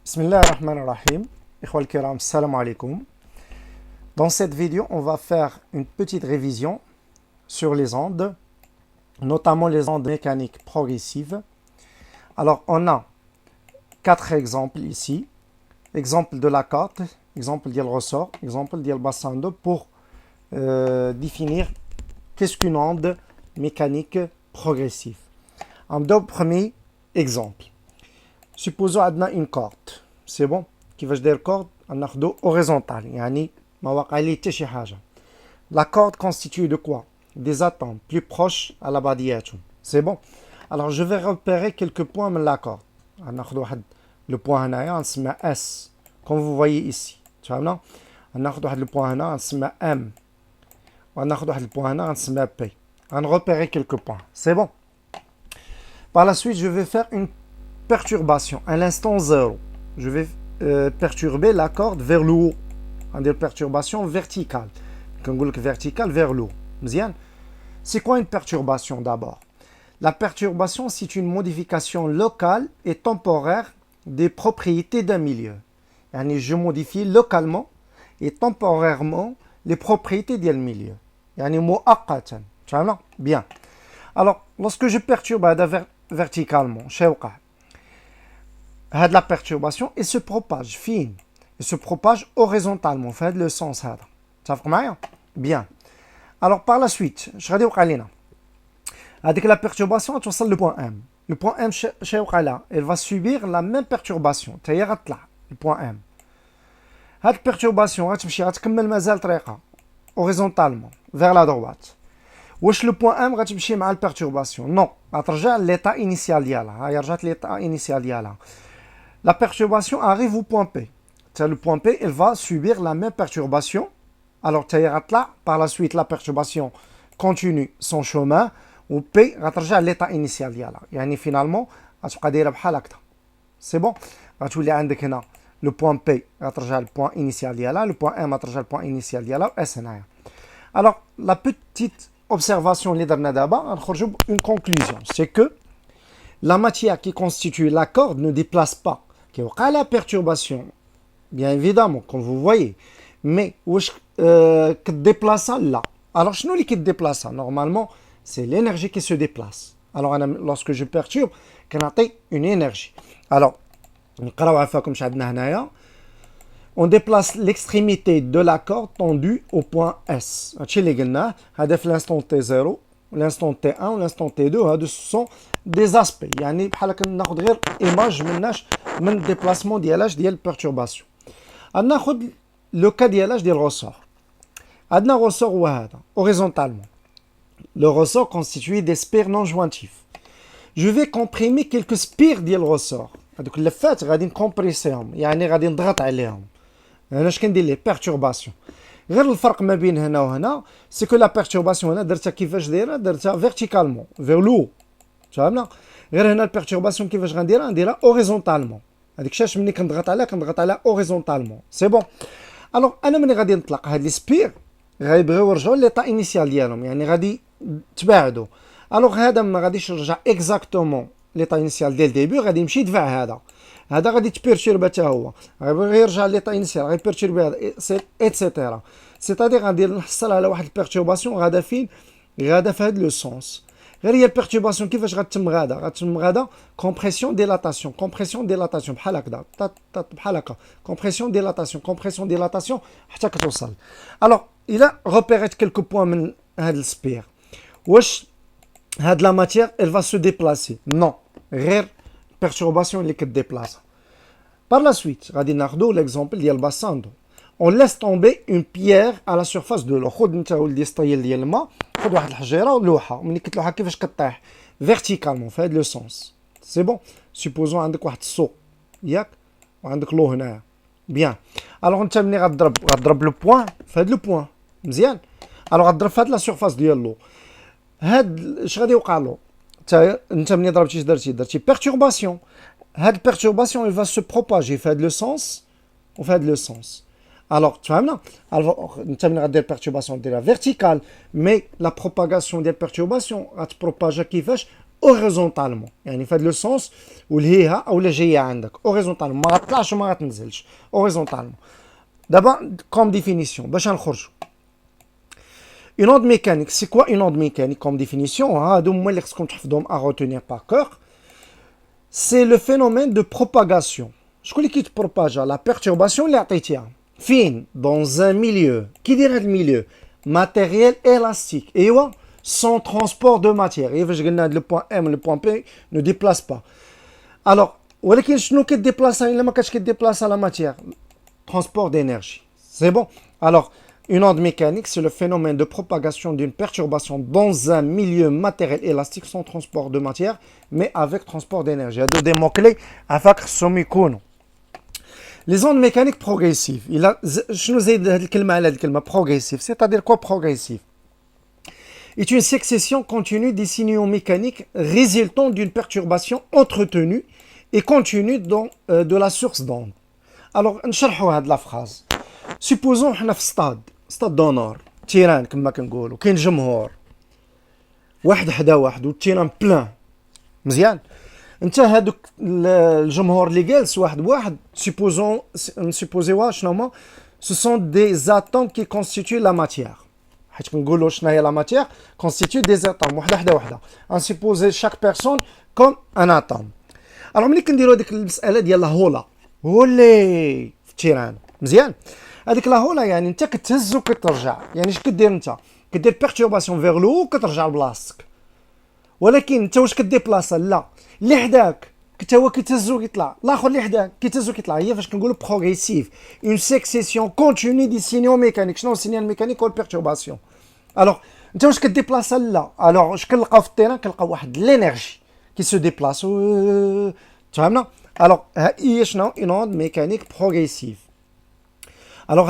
Bismillah ar-Rahman ar-Rahim. Ikhwa al-Kiram, salam alaikum. Dans cette vidéo, on va faire une petite révision sur les ondes, notamment les ondes mécaniques progressives. Alors, on a 4 exemples ici. Exemple de la carte, exemple du ressort, exemple du bassando pour définir qu'est-ce qu'une onde mécanique progressive. En premier exemple. Supposons عندنا une corde. C'est bon. كيفاش داير corde ناخذو horizontal يعني ما واقع ليه حتى شي حاجه. La corde constituée de quoi? Des atomes plus proches à la بعضياتهم. C'est bon. Alors je vais repérer quelques points من la corde. ناخذ واحد le point هنايا نسمى S comme vous voyez ici. تفهمنا؟ ناخذ واحد le point هنا نسمى M. وناخذ واحد le point هنا نسمى P. repérer quelques points. C'est bon. Par la suite, je vais faire une perturbation à l'instant 0. Je vais perturber la corde vers le haut. On dit perturbation verticale. Quand on dit verticale vers le haut. C'est quoi une perturbation d'abord? La perturbation, c'est une modification locale et temporaire des propriétés d'un milieu. Yani je modifie localement et temporairement les propriétés d'un milieu. Yani muaqqatan. Bien. Alors, lorsque je perturbe verticalement, la perturbation et se propage fine et se propage horizontalement fait le sens bien. Alors par la suite je vais dire avec la perturbation tu le point M. Le point M elle va subir la même perturbation le point M. Cette perturbation horizontalement vers la droite. واش لو بوين ام غتمشي مع البيرتورباسيون نو غترجع لليطا انيسيال ديالها هاهي رجعت لليطا انيسيال ديالها la perturbation arrive au point P. Le point P elle va subir la même perturbation alors غتطلع par la suite la perturbation continue son chemin و P غترجع لليطا انيسيال ديالها يعني finalement غتبقى دايره بحال هكذا سي بون غتولي عندك هنا لو بوين P غترجع للبوين انيسيال ديالها لو بوين ام غترجع للبوين انيسيال ديالها و اس هنايا alors la petite observation une conclusion, c'est que la matière qui constitue la corde ne déplace pas. La perturbation, bien évidemment, comme vous voyez, mais qui déplace là. Alors, qui déplace normalement, c'est l'énergie qui se déplace. Alors, lorsque je perturbe, une énergie. Alors, on déplace l'extrémité de la corde tendue au point S. L'instant T0, l'instant T1 ou l'instant T2, ce sont des aspects. يعني بحال هكا ناخذ غير image من déplacement ديال perturbation. ناخذ le cas ديال ressort. عندنا ressort هو هذا horizontalement. Le ressort constitué des spires non jointifs. Je vais comprimer quelques spires ديال ressort. هذوك اللفات غادي نكمبريسيهم يعني غادي نضغط عليهم. هنا اش كندير ليه بيرتورباسيون غير الفرق ما بين هنا وهنا سي كو لا بيرتورباسيون هنا درتها كيفاش دايره درتها فيرتيكالمون فيغ لو فهمنا غير هنا البيرتورباسيون كيفاش نديرها اوريزونتالمون هذيك الشاش ملي كنضغط عليها اوريزونتالمون سي بون الوغ انا ملي غادي نطلق هاد لي سبير غيبغيو يرجعوا ليطا انيسيال ديالهم يعني غادي تباعدوا الوغ هذا ما غاديش يرجع اكزاكتومون ليطا انيسيال ديال ديبي غادي يمشي يدفع هذا غادي تبيرتوربا حتى هو غيبغي يرجع ليطا انيسيال غيبيرتوربا ايتترا سيتادير غادي نحصل على واحد البيرتورباسيون غادا فين غادا في هذا لو سونس غير هي البيرتورباسيون كيفاش غتتم غادا كومبريسيون ديلاتاسيون بحال هكذا بحال هكا كومبريسيون ديلاتاسيون حتى كتوصل الوغ الى ريبيريت كلكو بوين من هذا السبير واش هاد لا ماتيير elle va se déplacer non غير perturbation اللي كتديبلاصا par la suite غادي ناخذوا l'exemple ديال باساندو on laisse tomber une pierre à la surface de l'eau خذ انت ولدي سطيل ديال الماء خذ واحد الحجيره ولوحه ملي كتلوحها كيفاش كطيح verticalement في هذا لو سونس سي بون سوبوزون عندك واحد السو ياك وعندك لو هنايا بيان الوغ انت ملي غتضرب لو بوين في هذا لو بوين مزيان الوغ غتضرب في هذه لا سيرفاس ديال لو هاد اش غادي يوقع له انت ملي ضربتي درتي perturbation هاد perturbation elle va se propager في هاد لو سونس وفي هاد لو سونس alors تفهمنا انت ملي غدير perturbation ديرها verticale mais la propagation ديال perturbation غتبروباجا كيفاش horizontalement. يعني في هذا لو سونس واللي هي او اللي جايه عندك horizontalement ما غطلعش وما غتنزلش horizontalement. دابا comme définition باش نخرجوا. Une onde mécanique, c'est quoi une onde mécanique comme définition? هادو هما اللي خصكم تحفظوهم à retenir par cœur. C'est le phénomène de propagation. شكون اللي كيتبروباجا لا بيرتورباسيون اللي عطيتيها فين dans un milieu. كي يدير هاد الميليو matériel élastique. ايوا sans transport de matière. Et فاش قلنا le point M le point P ne déplace pas. Alors ولكن شنو كيديبلاصا الا ما كانش كيديبلاصا لا ماتيير؟ transport d'énergie. C'est bon. Alors une onde mécanique, c'est le phénomène de propagation d'une perturbation dans un milieu matériel élastique sans transport de matière, mais avec transport d'énergie. Il y a des mots-clés à faire les ondes mécaniques progressives. Je nous ai dit le mot progressif. C'est-à-dire quoi progressif? Est une succession continue des signaux mécaniques résultant d'une perturbation entretenue et continue de la source d'onde. Alors, نشرحوا هذه la phrase. Supposons حنا في ستاد دونور تيران كما كنقولوا كاين جمهور واحد حدا واحد والتيران بلان مزيان انت هادوك الجمهور اللي جالس واحد بواحد سيبوزيوا شنو هما سو سون دي اتوم كي كونستيتيو لا ماتيير حيت كنقولوا شنو هي لا ماتيير كونستيتيو دي اتوم وحده ان سيبوزي شاك بيرسون كوم ان اتوم. الوغ ملي كنديروا هذيك المساله ديال الهولا هولي في التيران مزيان هذيك لاهولا يعني انت كتهز وكترجع يعني اش كدير انت كدير بيرتورباسيون فيغ لو وكترجع لبلاصتك ولكن انت واش كديبلاصا لا اللي حداك حتى هو كيتهز وكيطلع الاخر اللي حداك كيتهز وكيطلع هي فاش كنقولوا بروغريسيف اون سكسيسيون كونتيني دي سينيو ميكانيك شنو السينيال ميكانيك هو البيرتورباسيون الوغ انت واش كديبلاصا لا الوغ اش كنلقاو في التيران كنلقاو واحد لينيرجي كي سو ديبلاس تفهمنا الوغ هي شنو اون اوند ميكانيك بروغريسيف. Alors,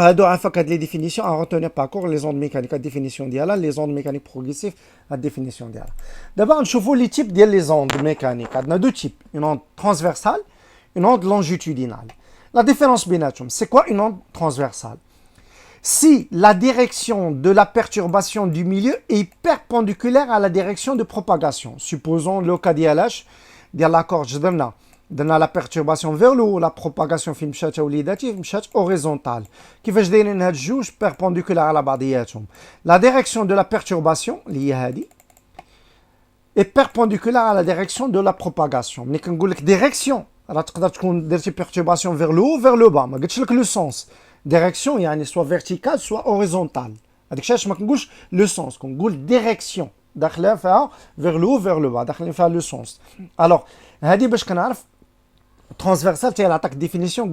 les définitions à retenir par cours, les ondes mécaniques à définition d'IALA, les ondes mécaniques progressives à définition d'IALA. D'abord, on voit les types des ondes mécaniques. Il y a deux types, une onde transversale, une onde longitudinale. La différence entre eux, c'est quoi une onde transversale? Si la direction de la perturbation du milieu est perpendiculaire à la direction de propagation, supposons le cas d'ILH, de l'accord جدرنا درنا لا بيرتورباسيون فيغ لو لا بروباغاسيون فين مشات وليداتي مشات اوريزونتال كيفاش دايرين هاد الجوج بيربونديكولار على بعضياتهم لا ديريكسيون دو لا بيرتورباسيون اللي هي هادي اي بيربونديكولار على لا ديريكسيون دو لا بروباغاسيون ملي كنقول لك ديريكسيون راه تقدر تكون درتي بيرتورباسيون فيغ لو فيغ لو با ما قلتش لك لو سونس ديريكسيون يعني سوا فيرتيكال سوا اوريزونتال هذاك الشيء ما كنقولش لو سونس كنقول ديريكسيون داخله فيها فيغ لو فيغ لو با داخلين فيها لو سونس الوغ هادي باش كنعرف transversale, tu as l'attaque définition,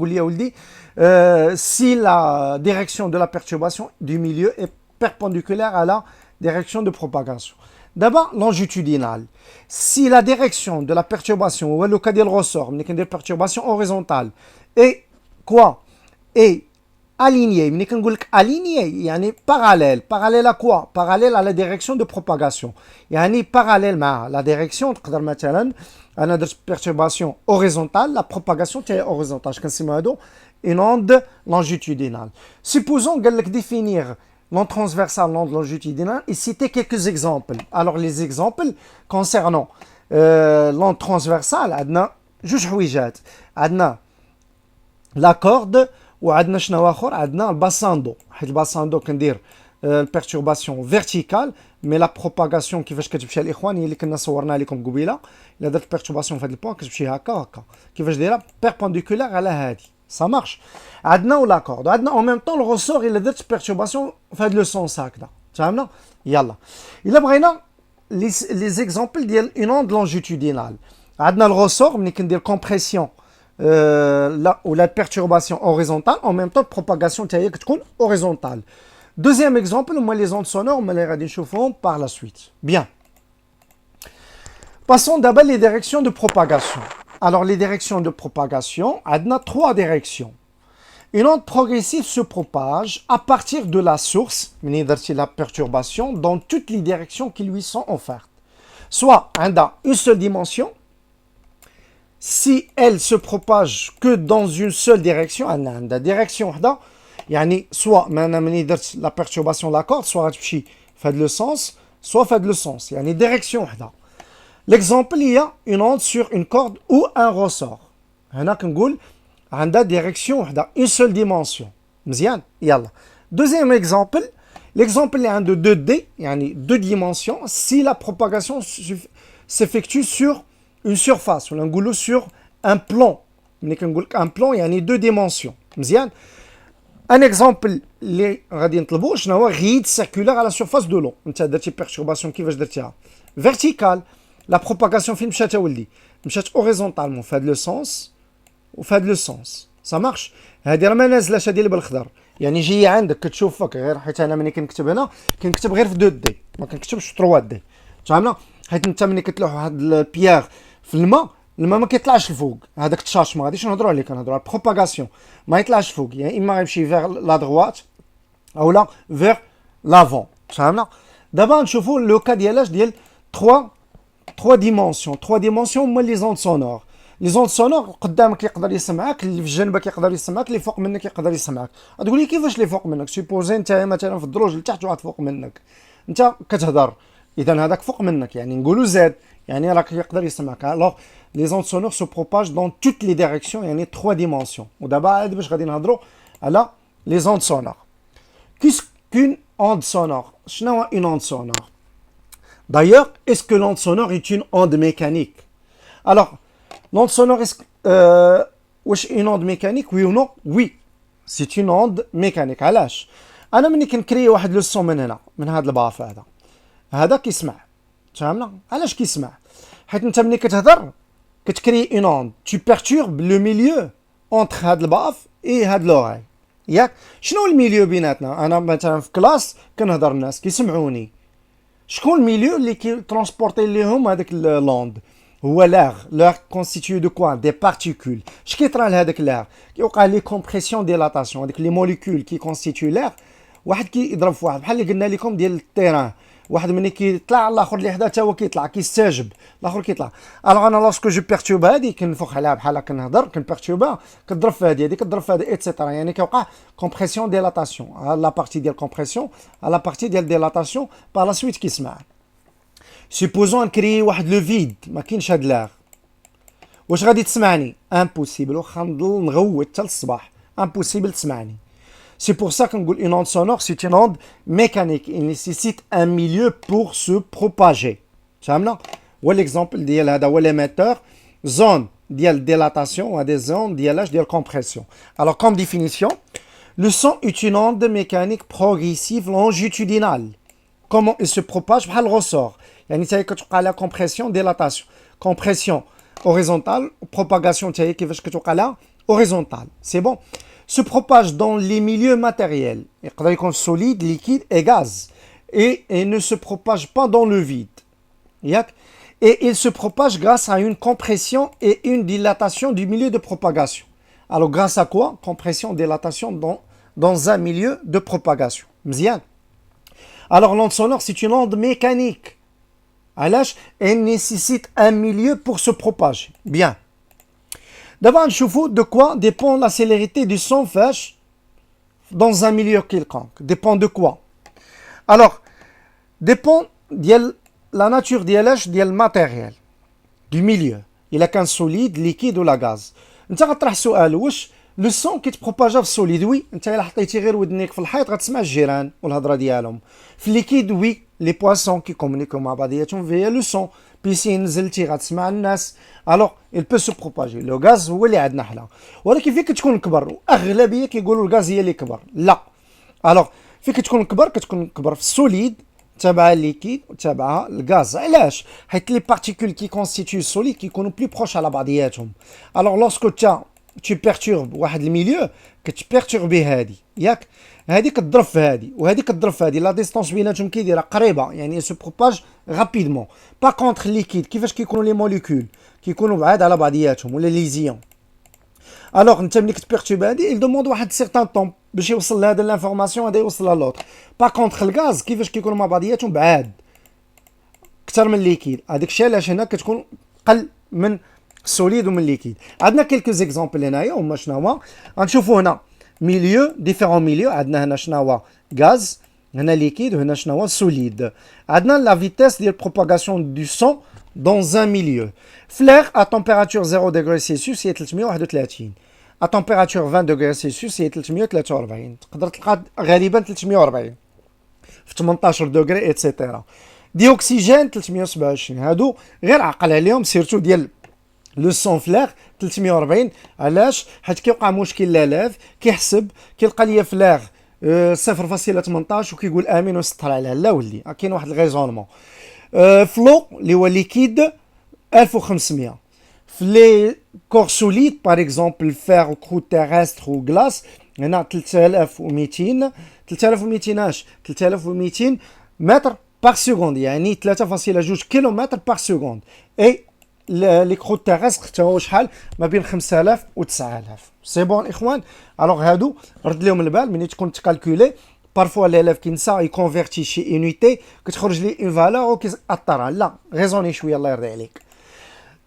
si la direction de la perturbation du milieu est perpendiculaire à la direction de propagation. D'abord, longitudinale. Si la direction de la perturbation, ou le cas de ressort, une perturbation horizontale, est quoi? Est alignée. Alignée, yani parallèle. Parallèle à quoi? Parallèle à la direction de propagation. Yani parallèle à la direction, une perturbation horizontale, la propagation est horizontale. Une onde longitudinale. Supposons qu'elle définir l'onde transversale, l'onde longitudinale, et citer quelques exemples. Alors, les exemples concernant l'onde transversale, juge حويجات. عندنا la corde وعندنا شنو اخر عندنا الباساندو حيت الباساندو كندير البيرتورباسيون فيرتيكال مي لا بروباغاسيون كيفاش كتمشي الاخوان هي اللي كنا صورنا لكم قبيله الا درت بيرتورباسيون في هذا البوان كتمشي هكا كيفاش دايره بيربونديكولار على هذه ça marche عندنا ولا كورد عندنا اون ميم طون الغوسور الا درت بيرتورباسيون في هذا لو سونس هكذا فهمنا يلا الا بغينا لي زيكزامبل ديال اون اوند لونجيتودينال عندنا الغوسور ملي كندير كومبريسيون ou la perturbation horizontale, en même temps, propagation horizontale. Deuxième exemple, moi, les ondes sonores, on les radiochauffons par la suite. Bien. Passons d'abord les directions de propagation. Alors, les directions de propagation, on a trois directions. Une onde progressive se propage à partir de la source, la perturbation, dans toutes les directions qui lui sont offertes. Soit on a une seule dimension, si elle se propage que dans une seule direction, la direction soit la perturbation de la corde, soit fait le sens, soit fait le sens. Il y a une direction. L'exemple, il y a une onde sur une corde ou un ressort. هنا كنقول عندها direction وحده, une seule dimension. مزيان يلا. Deuxième exemple, l'exemple est un de 2D, يعني deux dimensions, si la propagation s'effectue sur une surface, ولا نقولوا sur un plan. ملي كنقول un plan يعني deux dimensions. مزيان. Un exemple اللي غادي نطلبوه شنو هو غيد سيركولار على surface de l'eau. انت درتي perturbation كيفاش درتيها؟ vertical. La propagation فين مشات ولدي؟ مشات horizontalement في هذا لو سونس وفي هذا لو سونس. ça marche. هذه راه ما نازلاش هذه اللي بالخضر، يعني جايه عندك كتشوفك غير، حيت انا ملي كنكتب هنا كنكتب غير في 2 دي، ما كنكتبش في 3 دي، فهمنا؟ حيت انت ملي كتلوح واحد البيير في الماء ما كيطلعش الفوق، هذاك التشاش ما غاديش نهضروا عليه، كنهضروا على البروباغاسيون، ما يطلعش فوق، يعني اما غيمشي فيغ لا دروات او لا فيغ لافون، فهمنا؟ دابا نشوفوا لو كا ديالاش ديال 3 ديمونسيون. 3 ديمونسيون هما لي زوند سونور. لي زوند سونور قدامك يقدر يسمعك، اللي في جنبك يقدر يسمعك، اللي فوق منك يقدر يسمعك. تقول لي كيفاش اللي فوق منك؟ سيبوزي انت مثلا في الدروج لتحت واحد فوق منك، انت كتهضر، اذا هذاك فوق منك، يعني نقولوا زاد، يعني راك يقدر يسمعك. الوغ لي زوند سونور سو بروباج دون توت لي ديريكسيون، يعني 3 ديمونسيون. ودابا عاد باش غادي نهضروا على لي زوند سونور. كون onde sonore. شنو هو une onde sonore? D'ailleurs, est-ce que l'onde sonore est une onde mécanique? Alors, l'onde sonore, est-ce une onde mécanique, oui ou non? Oui, c'est une onde mécanique. علاش؟ أنا ملي كنكري واحد لو سون من هنا، من هذا الباف هذا كيسمع، فهمنا؟ علاش كيسمع؟ حيت أنت ملي كتهضر كتكري une onde، tu perturbes le milieu entre هذا الباف et هذا لوغاي، ياك؟ شنو الميليو بيناتنا؟ أنا مثلا في كلاس كنهضر الناس كيسمعوني. شكون الميليو اللي كي ترونسبورتي ليهم هذاك لوند؟ هو لاغ. لاغ كونستيتيو دو كوا؟ دي بارتيكول. اش كيطرا لهذاك لاغ؟ كيوقع لي كومبريسيون ديلاتاسيون، هذيك لي موليكول كي كونستيتيو لاغ، واحد كيضرب في واحد، بحال اللي قلنا لكم ديال التيران، واحد ملي كيطلع الاخر اللي حدا حتى هو كيطلع، كيستجب الاخر كيطلع. الوغ انا لاسكو جو بيرتوب هادي كنفخ عليها بحال كنهضر كنبيرتوبها، كتضرب في هادي، هادي كتضرب في هادي ايتترا، يعني كيوقع كومبريسيون ديلاتاسيون، لا بارتي ديال كومبريسيون لا بارتي ديال ديلاتاسيون، با لا سويت كيسمع. سيبوزون نكري واحد لو فيد، ما كاينش هاد لاغ، واش غادي تسمعني؟ امبوسيبل، واخا نضل نغوت حتى الصباح امبوسيبل تسمعني. C'est pour ça qu'on dit une onde sonore, c'est une onde mécanique. Il nécessite un milieu pour se propager. فهمنا؟ والexemple ديال هذا هو l'émetteur, zone ديال dilatation ou des zones ديال ديال compression. Alors comme définition, le son est une onde mécanique progressive longitudinale. Comment il se propage? بحال ressort. يعني تاهي كتوقع لها compression, dilatation. Compression horizontale, propagation تاهي كيفاش كتوقع لها horizontale. C'est bon? Se propage dans les milieux matériels, solide, liquide et gaz, et ne se propage pas dans le vide. Et il se propage grâce à une compression et une dilatation du milieu de propagation. Alors grâce à quoi? Compression, dilatation dans un milieu de propagation. Mzian. Alors l'onde sonore, c'est une onde mécanique. Elle nécessite un milieu pour se propager. Bien. D'abord, نشوفوا de quoi dépend la célérité du son flash dans un milieu quelconque. Dépend de quoi? Alors, dépend de la nature ديال matériel, du milieu. Il a qu'un solide, liquide ou la gaz. انت غطرح سؤال واش لو سون كيتبروباجا في السوليد؟ وي، انت الا حطيتي غير ودنيك في الحيط غتسمع الجيران والهضره ديالهم. في الليكيد وي، لي بواسون كيكومونيكيو مع بعضياتهم فيا لو سون. بيسين نزلتي غتسمع الناس. الوغ il peut se propager. لو غاز هو اللي عندنا حنا، ولكن فين كتكون كبر؟ واغلبيه كيقولوا الغاز هي اللي كبر. لا، الوغ فين كتكون كبر؟ كتكون كبر في السوليد تابعها الليكيد وتابعها الغاز. علاش؟ حيت لي بارتيكول كي كونستيتيو السوليد كيكونوا بلي بروش على بعضياتهم. الوغ لوسكو تا tu perturbes واحد الميليو كتبيرتوربي هادي، ياك؟ هادي كتضرب في هادي وهادي كتضرب في هادي، لا ديستونس بيناتهم كي دايره قريبه، يعني سو بروباج غابيدمون. با كونتر ليكيد كيفاش كيكونوا لي موليكول؟ كيكونوا بعاد على بعضياتهم، ولا لي زيون. الوغ انت ملي كتبيرتورب هادي il demande واحد سيغتان طون باش يوصل لهذا لانفورماسيون، هذا يوصل للوطر. با كونتر الغاز كيفاش كيكونوا مع بعضياتهم بعاد اكثر من الليكيد. هذاك الشيء علاش هنا كتكون قل من solide ومن ليكيد. عندنا كيلكو زيكزامبل هنايا، هما شنو هما؟ غنشوفوا هنا ميليو ديفيرون ميليو. عندنا هنا شنو هو؟ غاز، هنا ليكيد، وهنا شنو هو؟ سوليد. عندنا لا فيتيس ديال بروباغاسيون دو سون dans un milieu. Flair à température 0 degré Celsius هي 331. À température 20 degré Celsius هي 343. تقدر تلقى غالبا 340. في 18 degré اتسيتيرا. دي اوكسجين 327. هادو غير عقل عليهم سيرتو ديال لو سون فلاغ 340. علاش؟ حيت كيوقع مشكل لالاف كيحسب كيلقى ليا فلاغ 0.18 وكيقول امين ويسطر عليها لا ولي كاين واحد الغيزونمون. فلو اللي هو ليكيد 1500. في لي كور سوليد باغ اكزومبل فير وكرو تيرستر وغلاس هنا 3200. 3200 اش 3200 متر باغ سكوند يعني 3.2 كيلومتر باغ سكوند. اي لي كرو تيرستر حتى هو شحال ما بين 5000 و 9000. سي بون اخوان. الوغ هادو رد لهم البال ملي تكون تكالكولي بارفوا ليليف كينسى يكونفيرتي شي اونيتي كتخرج لي اون فالور وكيأثرها. لا غيزوني شويه الله يرضي عليك.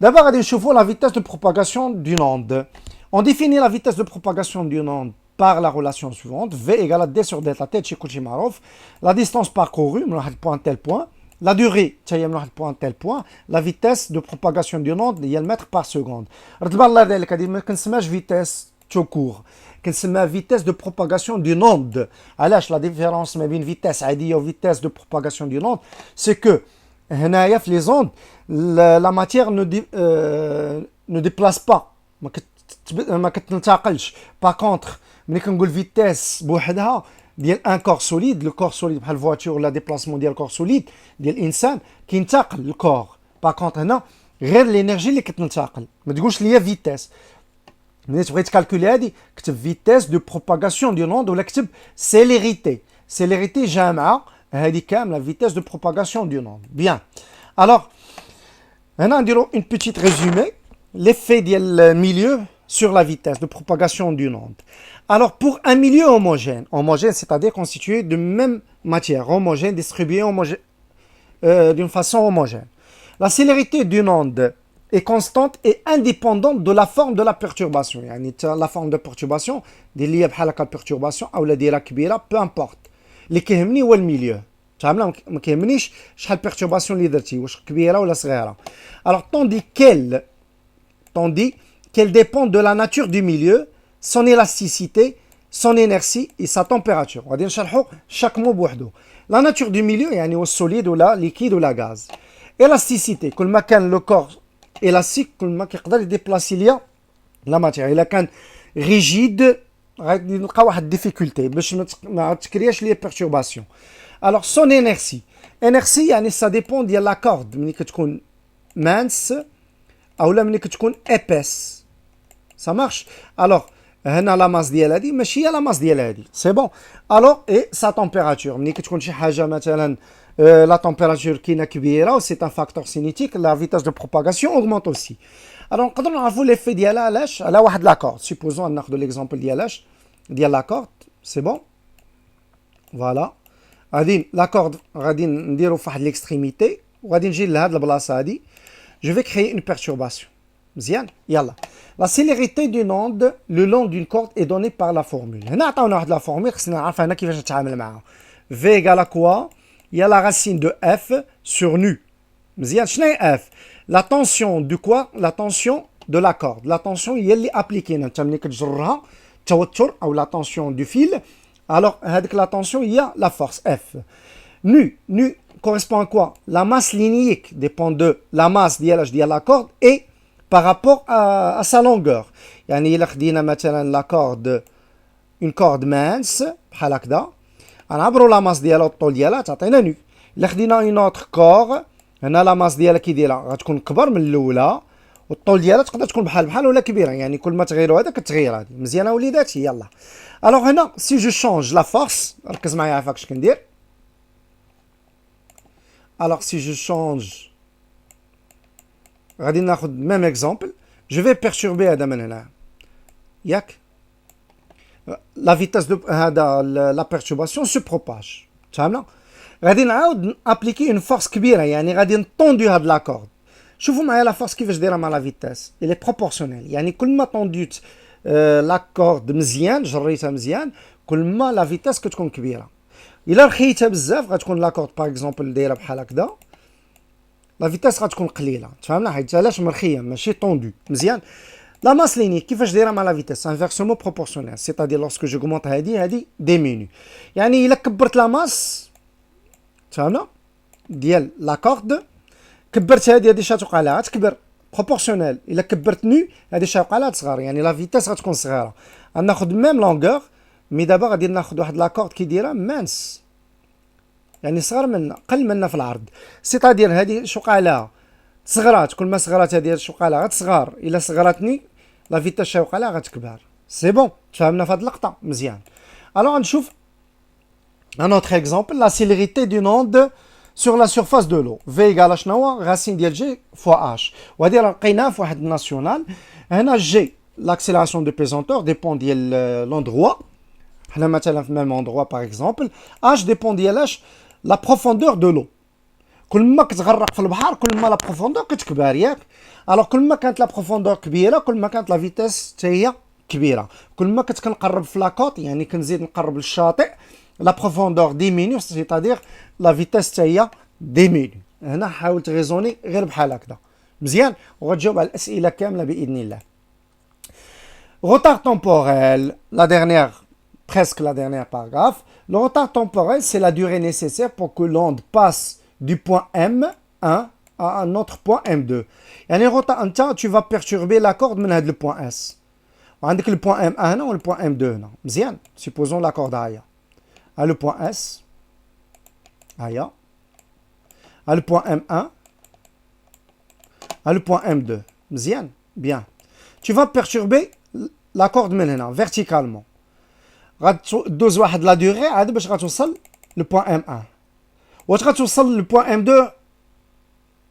D'abord, غادي نشوفوا la vitesse de propagation d'une onde. On définit la vitesse de propagation d'une onde par la relation suivante. V égale à D sur delta T, شي كلشي معروف. La distance parcourue من واحد point tel point. La durée حتى هي من واحد point tel point. La vitesse de propagation d'une onde هي المتر par seconde. رد البال الله يرضي عليك هذه ما كنسماش vitesse tout court. كنسميها vitesse de propagation d'une onde. علاش la différence ما بين vitesse عاديه و vitesse de propagation d'une onde c'est que هنايا في لي زوند لا ماتيير نو ديبلاس با ما كتنتقلش. باغ كونطخ ملي كنقول فيتيس بوحدها ديال ان كور سوليد لو كور سوليد بحال الفواتور ولا ديبلاسمون ديال كور سوليد ديال الانسان كينتقل الكور. باغ كونطخ هنا غير الانرجي اللي كتنتقل ما تقولش ليا فيتيس. ملي تبغي تكالكولي هادي كتب فيتيس دو بروباغاسيون دو نوند ولا كتب سيليريتي. سيليريتي جامعه هذه كامله فيتيس دو بروباغاسيون دو نوند. بيان. الوغ هنا نديرو une petite résumé l'effet ديال milieu sur la vitesse de propagation d'une onde. Alors pour un milieu homogène c'est-à-dire constitué de même matière homogène distribuée d'une façon homogène. La célérité d'une onde est constante et indépendante de la forme de la perturbation. يعني la forme de perturbation ديال ليا بحال هكا perturbation اولا دايره كبيره peu importe. اللي كيهمني هو الميليو. فهمنا ما كيهمنيش شحال بيرتورباسيون اللي درتي واش كبيره ولا صغيره. Alors tandis qu'elle dépend de la nature du milieu, son élasticité, son énergie et sa température. غادي نشرحوا chaque mot بوحدو. La nature du milieu يعني هو السوليد ولا ليكيد ولا غاز. Élasticité كل ما كان لو كور élastique كل ما كيقدر يديبلاسي ليا لا ماتير. الا كان ريجيد غادي نلقى واحد ديفيكولتي باش ما تكرياش ليا بيرتورباسيون. Alors son énergie يعني ça dépend ديال لا كورد ملي كتكون مانس اولا ملي كتكون épaisse. Ça marche. Alors هنا لا ماس ديال هادي ماشي هي لا ماس ديال هادي. سي بون. alors et sa température ملي كتكون شي حاجه مثلا لا température كاينه كبيره و c'est un facteur cinétique la vitesse de propagation augmente aussi. alors نقدروا نعرفوا ليفي ديالها علاش على واحد لاكورد. سيبوزون ناخذوا ليكزامبل ديالاش ديال لاكورد. سي بون. فوالا غادي لاكورد غادي نديرو فواحد ليكستريميتي وغادي نجي لهاد البلاصه هادي. جو في créer une perturbation. مزيان يلا. La célérité d'une onde le long d'une corde est donnée par la formule. هنا عطاونا واحد لا فورمول خصنا نعرف هنا كيفاش نتعامل معاها. V égale à quoi? Il y a la racine de F sur nu. مزيان شنو هي F؟ La tension du quoi? La tension de la corde. La tension هي اللي ابليكينا انت ملي كتجرها التوتر او la tension du fil. Alors هذيك la tension هي la force F. Nu correspond à quoi? La masse linéique dépend de la masse ديال la corde et par rapport à sa longueur. يعني إلا خدينا مثلا لا كورد une corde mince بحال هكذا غنعبروا لا ماس ديالها والطول ديالها تعطينا نو. إلا خدينا اون اوتر كور هنا لا ماس ديالها كي دايره غتكون كبر من الاولى والطول ديالها تقدر تكون بحال ولا كبيره. يعني كل ما تغيروا هذا كتغير هذه. مزيانه وليداتي يلا. الوغ هنا سي جو شونج لا فورس ركز معايا عارف اش كندير. الوغ سي جو شونج غادي ناخذ ميم اكزامبل. جو في بيرتوربي هذا من هنا ياك. لا فيتاس دو هذا لا بيرتورباسيون سو بروباج. فهمنا. غادي نعاود ابليكي اون فورس كبيره يعني غادي نطوندو هاد لا كورد. شوفوا معايا لا فورس كيفاش دايره مع لا فيتاس. إلي بروبورسيونيل يعني كل ما طونديت لا كورد مزيان جريتها مزيان كل ما لا فيتاس كتكون كبيره. الا رخيتها بزاف غتكون لا كورد باغ اكزومبل دايره بحال هكذا لا فيتاس غتكون قليله تفهمنا حيت علاش مرخيه ماشي طوندو مزيان. لا ماس ليني كيفاش دايره مع لا فيتاس انفيرسومون بروبورسيونيل سيتادير لوسكو جوغمونط هادي ديمينو يعني الا كبرت لا ماس تفهمنا ديال لا كورد كبرت هادي اش غتوقع لها غتكبر بروبورسيونيل الا كبرت نو هادي اش غتوقع لها تصغر يعني لا فيتاس غتكون صغيره غناخذ ميم لونغور مي دابا غادي ناخذ واحد لا كورد كي دايره مانس يعني صغر منا قل منا في العرض سيتادير هادي اش وقع لها صغرات كل ما صغرات هادي اش وقع لها غتصغر الا صغراتني لا فيتاس اش وقع لها غتكبر سي بون تفهمنا في هاد اللقطه مزيان. الوغ نشوف un autre exemple la célérité d'une onde sur la surface de l'eau V égale شنو هو racine ديال G fois H وهادي راه لقيناها في واحد الناسيونال هنا G l'accélération de pesanteur dépend ديال l'endroit حنا مثلا في même endroit par exemple H dépend ديال اش la profondeur de l'eau كل ما كتغرق في البحر كل ما لا بروفوندور كتكبر ياك الوغ كل ما كانت لا بروفوندور كبيره كل ما كانت لا فيتاس حتى هي كبيره كل ما كنت كنقرب في لاكوت يعني كنزيد نقرب للشاطئ لا بروفوندور ديمينيو سيتادير لا فيتاس حتى هي ديمينيو. هنا حاول تغيزوني غير بحال هكذا مزيان وغتجاوب على الاسئله كامله باذن الله. Retard temporel la dernière presque la dernière paragraphe le retard temporel c'est la durée nécessaire pour que l'onde passe du point M1 à un autre point M2 يعني retard انت tu vas perturber la corde من هذا le point S وعندك le point M1 هنا و le point M2 هنا مزيان supposons la corde هيا le point S هيا le point M1 le point M2 مزيان bien tu vas perturber la corde من هنا verticalement غتدوز واحد لا دوري عاد باش غتوصل le point M1 واش غتوصل le point M2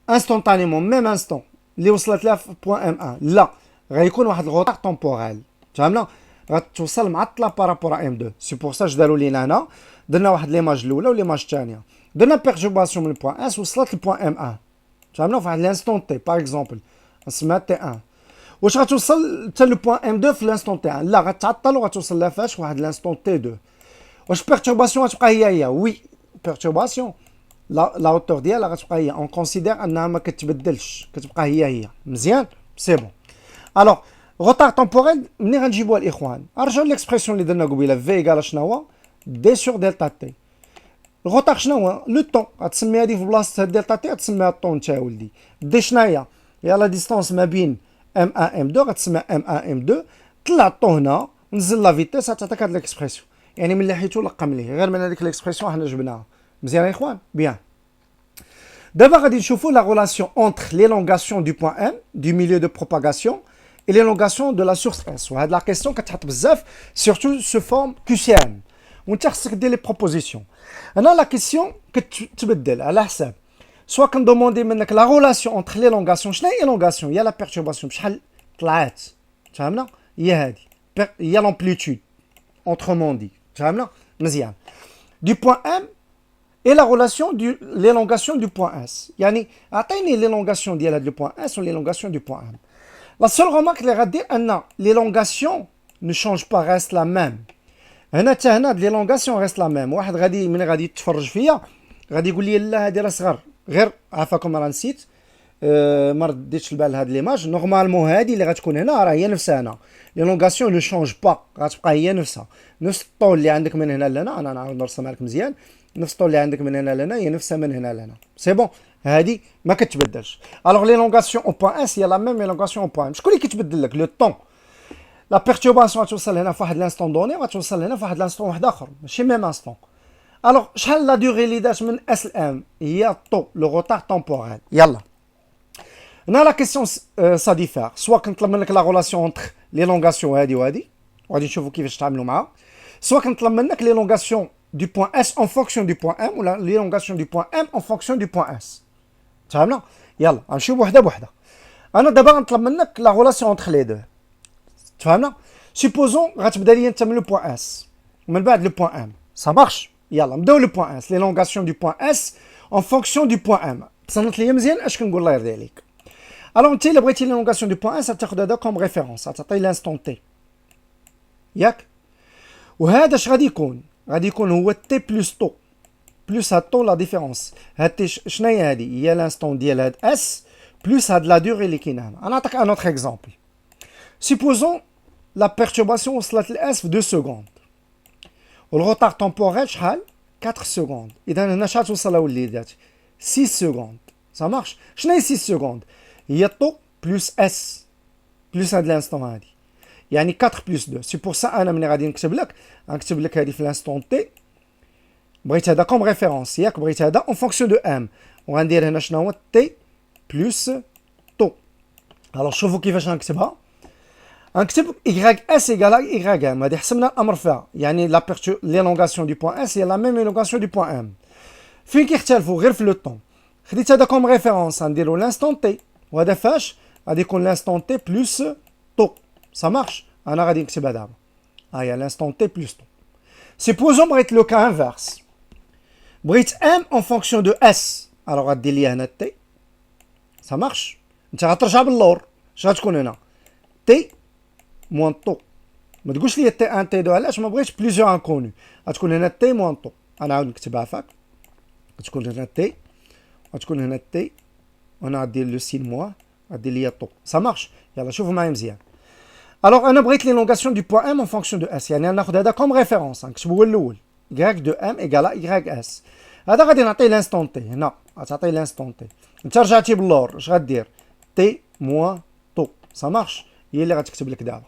انستونطانيمون ميم انستون اللي وصلت لها في point M1 لا غيكون واحد الغوطار طومبوريل فهمنا غتوصل معطله بارابور M2 سي بور سا داروا لينا هنا درنا واحد ليماج الاولى وليماج الثانيه درنا بيرتورباسيون من البوان اس وصلت للبوان M1 فهمنا في واحد الانستون تي باغ اكزومبل نسميها تي 1 واش غتوصل حتى للبوان M2 في الانستون تي 1 لا غتعطل وغتوصل لها فاش واحد الانستون تي 2 واش بيرتورباسيون غتبقى هي وي بيرتورباسيون لا هوتور ديالها غتبقى هي اون كونسيدير انها ما كتبدلش كتبقى هي مزيان سي بون. الوغ روتار تومبوريل منين غنجيبوها الاخوان رجعوا ليكسبرسيون اللي درنا قبيله في ايكال شنو هو دي سور دلتا تي الروتار شنو هو لو طون غتسمي هذه في بلاصه دلتا تي غتسميها الطون تا ولدي دي شنو هي لا ديستونس ما بين M1 M2 غتسمى M1 M2 طلع الطون هنا نزل لا فيتاس غتعطيك هاد ليكسبرسيون يعني من لحيتو لقم ليه غير من هذيك ليكسبرسيون حنا جبناها مزيان يا اخوان بيان. دابا غادي نشوفوا لا ريلاسيون انتر ليلونغاسيون دو بوين ام دو ميليو دو بروباغاسيون et l'élongation de la source S. وهاد لا كيسيون كتحط بزاف surtout sous forme QCM وانت خصك دير لي بروبوزيسيون. هنا لا كيسيون كتبدل على حساب سوا كندوموندي منك لا ريلاسيون انتر ليلونغاسيون شنو هي لونغاسيون هي لا بيرتورباسيون بشحال طلعت فهمنا هي هادي هي لامبليتود اونترومون دي فهمنا مزيان du point M et la relation de l'élongation du point S يعني عطيني l'élongation ديال هاد le point S ou l'élongation du point M. La seule remarque اللي غادير ان l'élongation ne change pas reste la même. هنا حتى هنا l'élongation reste la même. واحد غادي من غادي يتفرج فيا غادي يقول لي لا هادي راه صغر غير عافاكم راه نسيت ما رديتش البال لهاد ليماج نورمالمون هادي اللي غتكون هنا راه هي نفسها هنا ليلونغاسيون لو شونج با غتبقى هي نفسها نفس الطول اللي عندك من هنا لهنا انا نعاود نرسمها لك مزيان نفس الطول اللي عندك من هنا لهنا هي نفسها من هنا لهنا سي بون هادي ما كتبدلش. الوغ ليلونغاسيون او بوين اس هي لا ميم ليلونغاسيون او بوين شكون اللي كيتبدل لك لو طون لا بيرتورباسيون غتوصل هنا في واحد لانستون دوني غتوصل هنا في واحد لانستون واحد اخر ماشي ميم انستون. الوغ شحال لا دوري اللي دات من اس ام هي الطو لو روتار تومبوريل يلا هنا لا كيسيون سا ديفير سوا كنطلب منك لا ريلاسيون انتر ليلونغاسيون هادي وهادي وغادي نشوفوا كيفاش تعاملوا معها سوا كنطلب منك ليلونغاسيون du point S en fonction du point M ou l'élongation du point M en fonction du point S. فهمنا يلا غنمشيو بوحده بوحده. انا دابا غنطلب منك لا ريلاسيون انتر لي دو فهمنا سيبوزون غتبدا لي انت من لو بوين اس ومن بعد لو بوين ام سا مارش يلا نبداو لو بوين اس ليلونغاسيون دو بوين اس en fonction du point M تصنت ليا مزيان اش كنقول الله يرضي عليك. الوغ انت الا بغيتي ليلونغاسيون دو بوين اس غتاخذ هذا كوم ريفيرونس غتعطي لانستون تي ياك وهذا اش غادي يكون غادي يكون هو تي بلس طو plus هاد طو لا ديفيرونس. هاد شنو هي هادي؟ هي لانستون ديال هاد اس بلس هاد لا دوري اللي كاينه هنا. نعطيك ان اوتر اكزومبل. سيبوزون لا بيرتورباسيون وصلت لاس في 2 سكوند والغوطار تمبوريل شحال 4 سكوند. اذا هنا شحال توصل وليدات 6 سكوند. سا مارش. شنو هي 6 سكوند؟ هي طو بلس اس بلس هاد لانستون هادي، يعني 4 بلس 2. سي بور سا انا ملي غادي نكتب لك هادي في لانستون تي، بغيت هذا كوم ريفيرونس ياك، بغيت هذا اون فونكسيون دو ام، وغندير هنا شنو هو تي بلس طو. الوغ شوفوا كيفاش غنكتبها. غنكتب يغاك اس ايكال يغاك ام، هادي حسبنا الامر فيها، يعني ليلونغاسيون دو بوان اس هي لا ميم ليلونغاسيون دو بوان ام. فين كيختلفوا؟ غير في لو طون. خديت هذا كوم ريفيرونس، غنديرو لانستون تي، وهذا فاش غادي يكون لانستون تي بلس طو. سا مارش. انا غادي نكتبها دابا، هيا لانستون تي بلس طو. سيبوزون بغيت لو كا انفيرس، بغيت ام اون فونكسيون دو اس، الوغ غدير لي هنا تي. سا مارش. انت غترجع باللور، اش غتكون هنا؟ تي موان طو. ما تقولش لي تي 1 تي 2، علاش؟ ما بغيتش بليزيور انكونو. غتكون هنا تي موان طو. انا عاود نكتبها فاك. غتكون هنا تي، غتكون هنا تي، وانا غدير لو سين موا، غدير لي طو. سا مارش. يلا شوفوا معايا مزيان. الوغ انا بغيت ليلونغاسيون دو بوان ام اون فونكسيون دو اس، يعني ناخذ هذا كوم ريفيرونس، نكتب هو الاول يغاك دو ام ايكالا يغاك اس. هذا غادي نعطيه لانستون تي، هنا غتعطيه لانستون تي. انت رجعتي باللور، اش غدير؟ تي موان طو. سا مارش. هي اللي غتكتب لك دابا.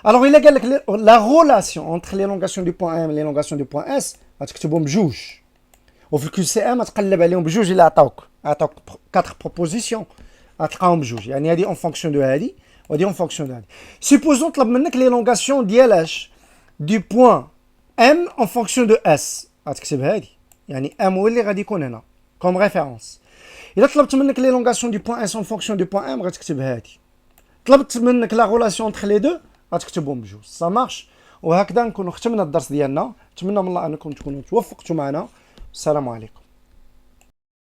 الوغ الا قال لك لا غولاسيون اونتر ليلونغاسيون دو بوان ام ليلونغاسيون دو بوان اس، غتكتبهم بجوج، وفي الكيو سي ام غتقلب عليهم بجوج. الا عطاوك 4 بروبوزيسيون غتلقاهم بجوج، يعني هادي اون فونكسيون دو هادي وهادي اون فونكسيون دو هادي. سيبوزون طلب منك ليلونغاسيون ديال اش؟ دو بوان ام اون فونكسيون دو اس، غتكتب هادي، يعني ام هو اللي غادي يكون هنا كوم ريفيرونس. الا طلبت منك ليلونغاسيون دو بوان اس اون فونكسيون دو بوان ام، غتكتب هادي. طلبت منك لا غولاسيون انتر لي دو، غتكتبهم بجوج. سا مارش. وهكذا نكونوا ختمنا الدرس ديالنا. نتمنى من الله انكم تكونوا توفقتوا معنا. السلام عليكم.